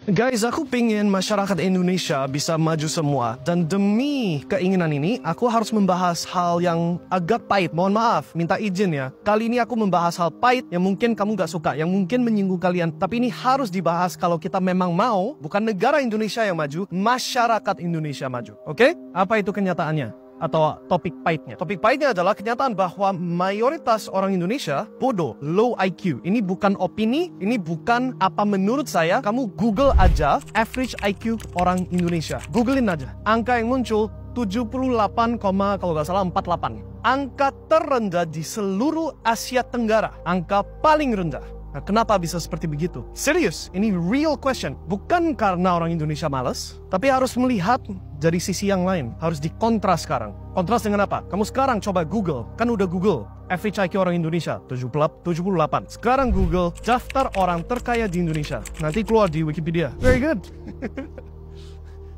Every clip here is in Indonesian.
Guys, aku pingin masyarakat Indonesia bisa maju semua. Dan demi keinginan ini, aku harus membahas hal yang agak pahit. Mohon maaf, minta izin ya. Kali ini aku membahas hal pahit yang mungkin kamu gak suka, yang mungkin menyinggung kalian. Tapi ini harus dibahas kalau kita memang mau, bukan negara Indonesia yang maju, masyarakat Indonesia maju. Oke? Apa itu kenyataannya? Atau topik pahitnya. Topik pahitnya adalah kenyataan bahwa mayoritas orang Indonesia bodoh, low IQ. Ini bukan opini, ini bukan apa menurut saya. Kamu Google aja average IQ orang Indonesia. Googlein aja. Angka yang muncul 78, kalau nggak salah 48. Angka terendah di seluruh Asia Tenggara. Angka paling rendah. Nah, kenapa bisa seperti begitu? Serius, ini real question. Bukan karena orang Indonesia malas, tapi harus melihat dari sisi yang lain. Harus dikontras sekarang. Kontras dengan apa? Kamu sekarang coba Google. Kan udah Google. Average IQ orang Indonesia, 78. Sekarang Google, daftar orang terkaya di Indonesia. Nanti keluar di Wikipedia. Very good.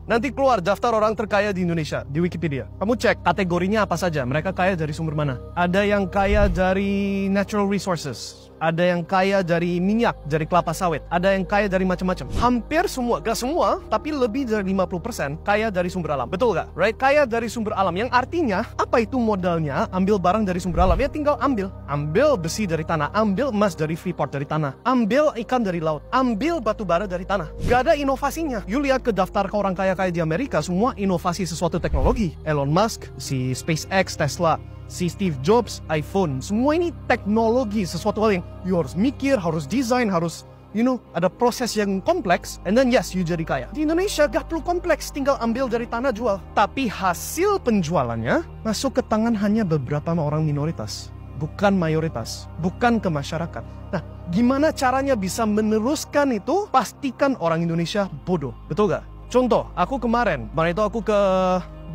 Nanti keluar daftar orang terkaya di Indonesia di Wikipedia. Kamu cek kategorinya apa saja. Mereka kaya dari sumber mana? Ada yang kaya dari natural resources. Ada yang kaya dari minyak, dari kelapa sawit. Ada yang kaya dari macam-macam. Hampir semua, gak semua, tapi lebih dari 50% kaya dari sumber alam. Betul gak? Right? Kaya dari sumber alam. Yang artinya, apa itu modalnya? Ambil barang dari sumber alam. Ya tinggal ambil. Ambil besi dari tanah. Ambil emas dari Freeport dari tanah. Ambil ikan dari laut. Ambil batu bara dari tanah. Gak ada inovasinya. You lihat ke daftar ke orang kaya-kaya di Amerika, semua inovasi sesuatu teknologi. Elon Musk, si SpaceX, Tesla, si Steve Jobs, iPhone. Semua ini teknologi, sesuatu hal yang you harus mikir, harus desain, harus ada proses yang kompleks, and then yes, you jadi kaya. Di Indonesia gak perlu kompleks, tinggal ambil dari tanah jual. Tapi hasil penjualannya masuk ke tangan hanya beberapa orang minoritas, bukan mayoritas, bukan ke masyarakat. Nah, gimana caranya bisa meneruskan itu? Pastikan orang Indonesia bodoh, betul gak? Contoh, kemarin itu aku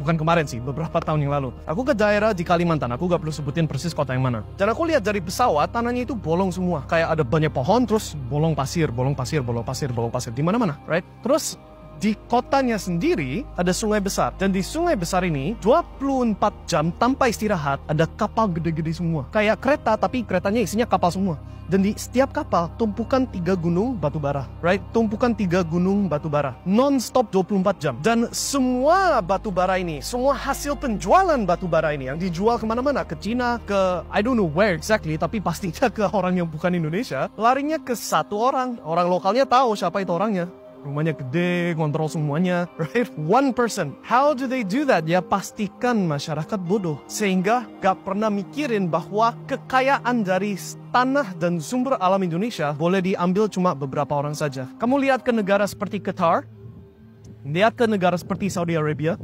bukan kemarin sih, beberapa tahun yang lalu. Aku ke daerah di Kalimantan, aku gak perlu sebutin persis kota yang mana. Dan aku lihat dari pesawat, tanahnya itu bolong semua. Kayak ada banyak pohon, terus bolong pasir. Di mana-mana, right? Terus di kotanya sendiri ada sungai besar. Dan di sungai besar ini 24 jam tanpa istirahat ada kapal gede-gede semua. Kayak kereta, tapi keretanya isinya kapal semua. Dan di setiap kapal tumpukan 3 gunung batu bara, right? Tumpukan 3 gunung batu bara non-stop 24 jam. Dan semua batu bara ini, semua hasil penjualan batu bara ini yang dijual kemana-mana, ke Cina, ke I don't know where exactly, tapi pastinya ke orang yang bukan Indonesia, larinya ke satu orang. Orang lokalnya tahu siapa itu orangnya. Rumahnya gede, kontrol semuanya, right? One person. How do they do that? Ya pastikan masyarakat bodoh. Sehingga gak pernah mikirin bahwa kekayaan dari tanah dan sumber alam Indonesia boleh diambil cuma beberapa orang saja. Kamu lihat ke negara seperti Qatar, lihat ke negara seperti Saudi Arabia,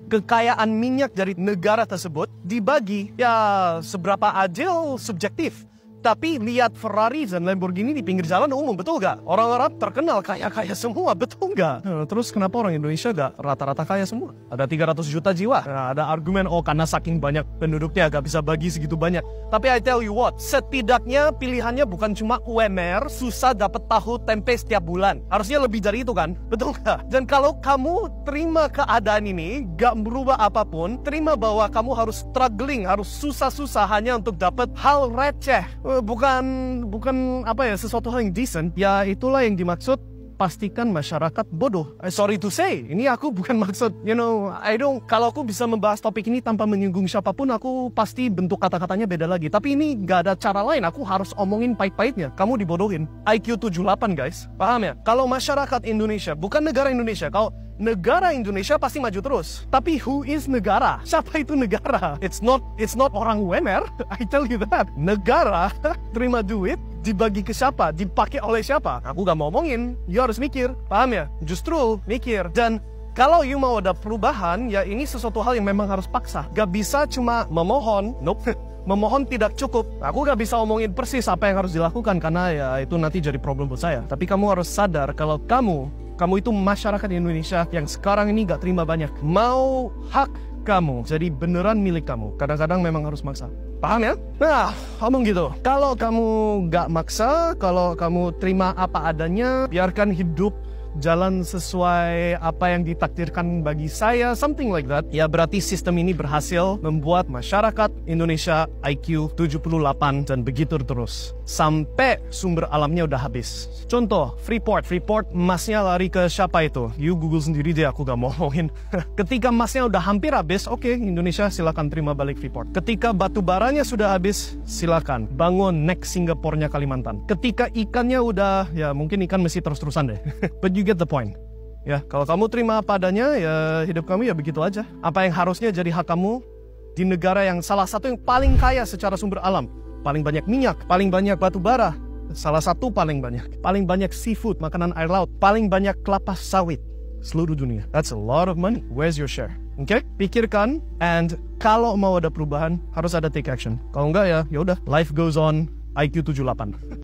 kekayaan minyak dari negara tersebut dibagi, ya seberapa adil subjektif. Tapi lihat Ferrari dan Lamborghini di pinggir jalan umum, betul gak? Orang Arab terkenal kaya-kaya semua, betul gak? Terus kenapa orang Indonesia gak rata-rata kaya semua? Ada 300 juta jiwa. Nah, ada argumen, karena saking banyak penduduknya gak bisa bagi segitu banyak. Tapi I tell you what, setidaknya pilihannya bukan cuma UMR, susah dapat tahu tempe setiap bulan. Harusnya lebih dari itu kan? Betul gak? Dan kalau kamu terima keadaan ini, gak berubah apapun, terima bahwa kamu harus struggling, harus susah-susah hanya untuk dapat hal receh. Bukan sesuatu hal yang decent. Ya itulah yang dimaksud pastikan masyarakat bodoh. Sorry to say, ini aku bukan maksud, kalau aku bisa membahas topik ini tanpa menyinggung siapapun, aku pasti bentuk kata-katanya beda lagi. Tapi ini gak ada cara lain, aku harus omongin pahit-pahitnya. Kamu dibodohin. IQ 78 guys, paham ya? Kalau masyarakat Indonesia, bukan negara Indonesia, kalau negara Indonesia pasti maju terus. Tapi who is negara? Siapa itu negara? It's not orang UMR, I tell you that. Negara terima duit, dibagi ke siapa? Dipakai oleh siapa? Aku gak mau omongin. You harus mikir, paham ya? Justru mikir. Dan kalau you mau ada perubahan, ya ini sesuatu hal yang memang harus paksa. Gak bisa cuma memohon. Nope. Memohon tidak cukup. Aku gak bisa omongin persis apa yang harus dilakukan, karena ya itu nanti jadi problem buat saya. Tapi kamu harus sadar kalau kamu itu masyarakat Indonesia yang sekarang ini gak terima banyak. Mau hak kamu jadi beneran milik kamu, kadang-kadang memang harus maksa. Paham ya? Nah, ngomong gitu. Kalau kamu gak maksa, kalau kamu terima apa adanya, biarkan hidup jalan sesuai apa yang ditakdirkan bagi saya, something like that, ya berarti sistem ini berhasil membuat masyarakat Indonesia IQ 78 dan begitu terus. Sampai sumber alamnya udah habis. Contoh, Freeport emasnya lari ke siapa itu? You Google sendiri deh, aku gak mau ngomongin. Ketika emasnya udah hampir habis, oke, Indonesia silakan terima balik Freeport. Ketika batu baranya sudah habis, silakan bangun next Singapore-nya Kalimantan. Ketika ikannya udah, ya mungkin ikan masih terus-terusan deh. But you get the point. Ya, kalau kamu terima apa adanya, ya hidup kamu ya begitu aja. Apa yang harusnya jadi hak kamu di negara yang salah satu yang paling kaya secara sumber alam, paling banyak minyak, paling banyak batu bara, salah satu paling banyak seafood, makanan air laut, paling banyak kelapa sawit seluruh dunia. That's a lot of money. Where's your share? Oke, pikirkan, and kalau mau ada perubahan harus ada take action. Kalau enggak ya udah, life goes on. IQ 78.